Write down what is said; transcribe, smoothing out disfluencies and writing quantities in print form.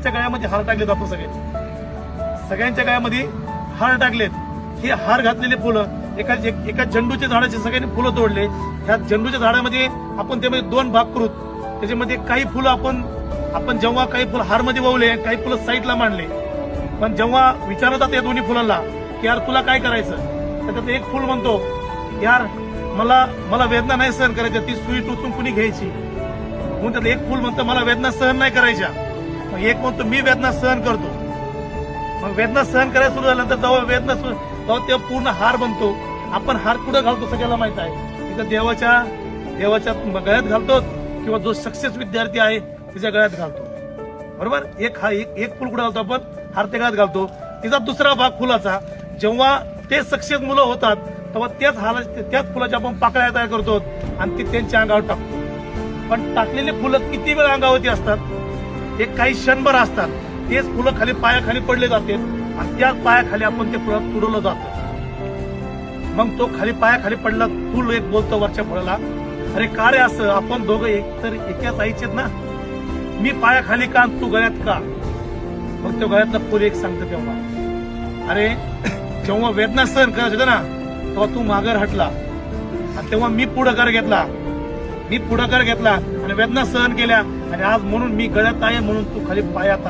सगळ्यांच्या गळ्यामध्ये हार टाकलेत आपण सगळ्यांच्या गळ्यामध्ये हार टाकलेत. हे हार घातलेले फुलं एका झेंडूच्या झाडाचे सगळ्यांनी फुलं तोडले. ह्या झेंडूच्या झाडामध्ये आपण त्यामध्ये 2 भाग करू. त्याच्यामध्ये काही फुलं आपण जेव्हा काही फुलं हारमध्ये ववले, काही फुलं साईडला मांडले. पण जेव्हा विचारतात या दोन्ही फुलांना की यार तुला काय करायचं, तर त्यात एक फुल म्हणतो यार मला वेदना नाही सहन करायच्या, ती सुई टोचून कुणी घ्यायची. म्हणून त्यात एक फुल म्हणतं मला वेदना सहन नाही करायच्या. मग एक म्हणतो मी वेदना सहन करतो. मग वेदना सहन करायला सुरू झाल्यानंतर तेव्हा ते पूर्ण हार बनतो. आपण हार कुठं घालतो सगळ्याला माहित आहे, तिथं देवाच्या गळ्यात घालतो किंवा जो सक्सेस विद्यार्थी आहे तिच्या गळ्यात घालतो. बरोबर. एक फुल कुठं घालतो आपण, हार त्या गळ्यात घालतो. तिचा दुसरा भाग फुलाचा, जेव्हा ते सक्सेस मुलं होतात तेव्हा त्याच फुलाच्या आपण पाकळ्या तयार करतो आणि ती त्यांच्या अंगावर टाकतो. पण टाकलेली फुलं किती वेळ अंगावरती असतात, हे काही क्षणभर असतात. तेच फुलं खाली पायाखाली पडले जाते आणि त्याच पायाखाली आपण ते फुलं तुडवलं जातं. मग तो खाली पायाखाली पडला फुल एक बोलतो वरच्या फुलाला, अरे का रे असं, आपण दोघं एकाच आईचेत ना, मी पायाखाली का तू गळ्यात का. मग तो गळ्यातला फुल एक सांगतो तेव्हा, अरे जेव्हा वेदना सहन करायचं होतं ना तेव्हा तू माघार हटला आणि तेव्हा मी पुढाकार घेतला आणि वेदना सहन केल्या आणि आज म्हणून मी गळ्यात आहे म्हणून तू खाली पायात